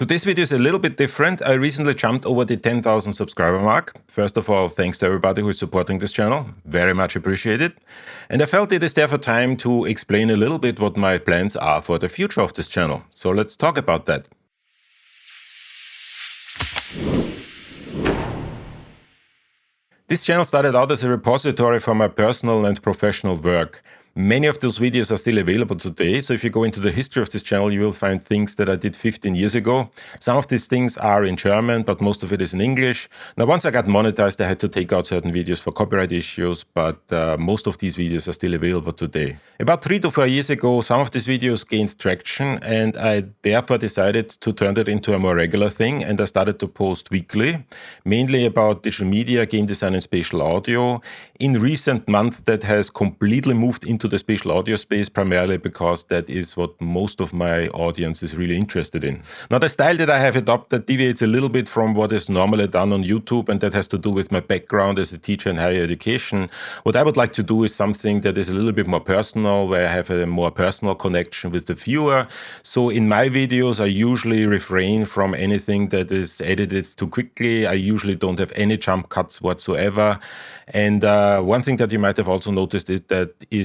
Today's video is a little bit different. I recently jumped over the 10,000 subscriber mark. First of all, thanks to everybody who is supporting this channel. Very much appreciated. And I felt it is therefore time to explain a little bit what my plans are for the future of this channel. So let's talk about that. This channel started out as a repository for my personal and professional work. Many of those videos are still available today, so if you go into the history of this channel, you will find things that I did 15 years ago. Some of these things are in German, but most of it is in English. Now, once I got monetized, I had to take out certain videos for copyright issues, but most of these videos are still available today. About 3 to 4 years ago, some of these videos gained traction, and I therefore decided to turn it into a more regular thing, and I started to post weekly, mainly about digital media, game design, and spatial audio. In recent months, that has completely moved into the spatial audio space, primarily because that is what most of my audience is really interested in. Now, the style that I have adopted deviates a little bit from what is normally done on YouTube, and that has to do with my background as a teacher in higher education. What I would like to do is something that is a little bit more personal, where I have a more personal connection with the viewer. So in my videos, I usually refrain from anything that is edited too quickly. I usually don't have any jump cuts whatsoever. And one thing that you might have also noticed is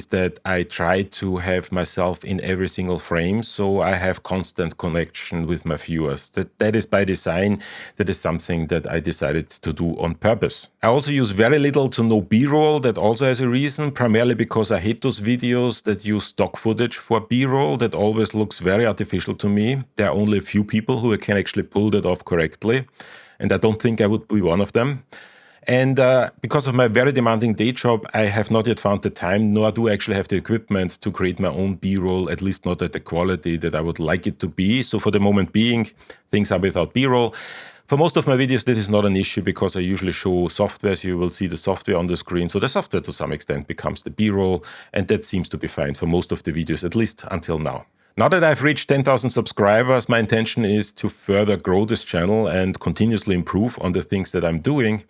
that I try to have myself in every single frame, so I have constant connection with my viewers. That is by design. That is something that I decided to do on purpose. I also use very little to no B-roll. That also has a reason, primarily because I hate those videos that use stock footage for B-roll. That always looks very artificial to me. There are only a few people who can actually pull that off correctly, and I don't think I would be one of them. And because of my very demanding day job, I have not yet found the time, nor do I actually have the equipment to create my own B-roll, at least not at the quality that I would like it to be. So for the moment being, things are without B-roll. For most of my videos, this is not an issue because I usually show software, so you will see the software on the screen. So the software to some extent becomes the B-roll, and that seems to be fine for most of the videos, at least until now. Now that I've reached 10,000 subscribers, my intention is to further grow this channel and continuously improve on the things that I'm doing.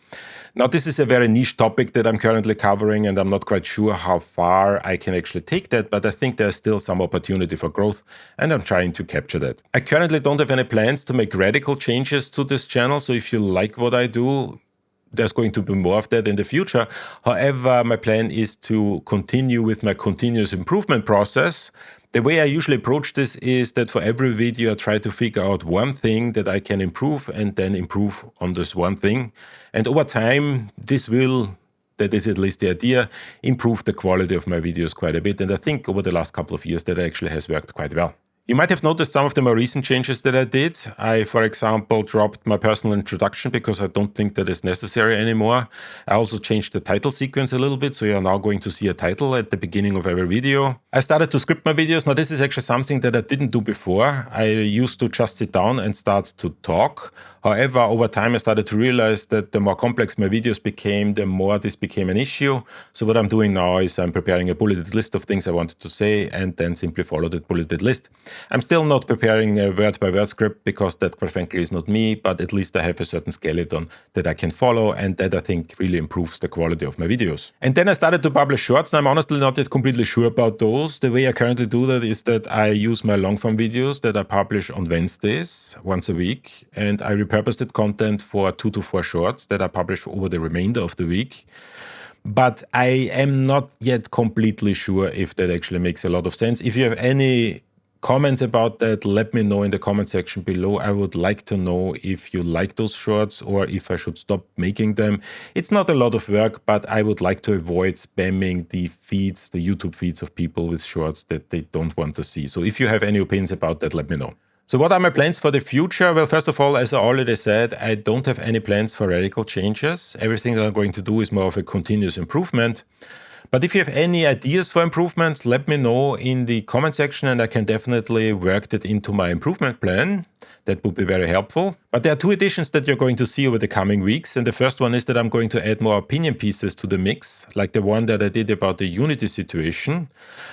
Now, this is a very niche topic that I'm currently covering, and I'm not quite sure how far I can actually take that, but I think there's still some opportunity for growth, and I'm trying to capture that. I currently don't have any plans to make radical changes to this channel, so if you like what I do, there's going to be more of that in the future. However, my plan is to continue with my continuous improvement process. The way I usually approach this is that for every video, I try to figure out one thing that I can improve and then improve on this one thing. And over time, this will, that is at least the idea, improve the quality of my videos quite a bit. And I think over the last couple of years, that actually has worked quite well. You might have noticed some of the more recent changes that I did. I, for example, dropped my personal introduction because I don't think that is necessary anymore. I also changed the title sequence a little bit, so you're now going to see a title at the beginning of every video. I started to script my videos. Now, this is actually something that I didn't do before. I used to just sit down and start to talk. However, over time, I started to realize that the more complex my videos became, the more this became an issue. So what I'm doing now is I'm preparing a bulleted list of things I wanted to say and then simply follow that bulleted list. I'm still not preparing a word-by-word script because that, quite frankly, is not me, but at least I have a certain skeleton that I can follow, and that I think really improves the quality of my videos. And then I started to publish shorts, and I'm honestly not yet completely sure about those. The way I currently do that is that I use my long-form videos that I publish on Wednesdays, once a week, and I repurpose that content for 2 to 4 shorts that I publish over the remainder of the week. But I am not yet completely sure if that actually makes a lot of sense. If you have any comments about that, let me know in the comment section below. I would like to know if you like those shorts or if I should stop making them. It's not a lot of work, but I would like to avoid spamming the feeds, the YouTube feeds of people with shorts that they don't want to see. So if you have any opinions about that, let me know. So what are my plans for the future? Well, first of all, as I already said, I don't have any plans for radical changes. Everything that I'm going to do is more of a continuous improvement. But if you have any ideas for improvements, let me know in the comment section and I can definitely work that into my improvement plan. That would be very helpful. But there are 2 additions that you're going to see over the coming weeks. And the first one is that I'm going to add more opinion pieces to the mix, like the one that I did about the Unity situation.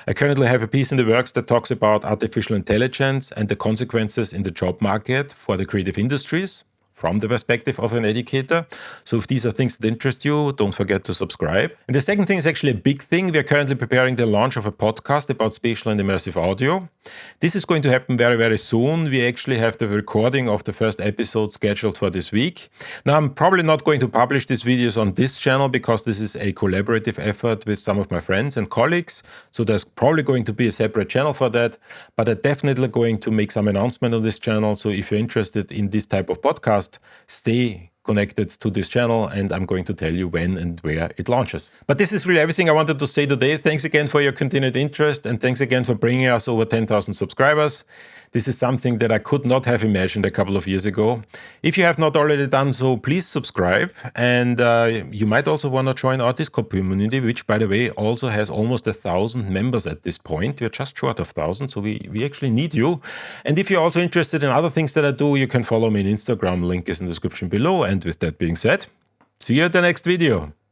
I currently have a piece in the works that talks about artificial intelligence and the consequences in the job market for the creative industries. from the perspective of an educator. So if these are things that interest you, don't forget to subscribe. And the second thing is actually a big thing. We are currently preparing the launch of a podcast about spatial and immersive audio. This is going to happen very, very soon. We actually have the recording of the first episode scheduled for this week. Now, I'm probably not going to publish these videos on this channel because this is a collaborative effort with some of my friends and colleagues. So there's probably going to be a separate channel for that, but I'm definitely going to make some announcement on this channel. So if you're interested in this type of podcast, stay connected to this channel and I'm going to tell you when and where it launches. But this is really everything I wanted to say today. Thanks again for your continued interest and thanks again for bringing us over 10,000 subscribers. This is something that I could not have imagined a couple of years ago. If you have not already done so, please subscribe. And you might also want to join our Discord community, which, by the way, also has almost 1,000 members at this point. We're just short of 1,000, so we actually need you. And if you're also interested in other things that I do, you can follow me on Instagram. Link is in the description below. And with that being said, see you at the next video.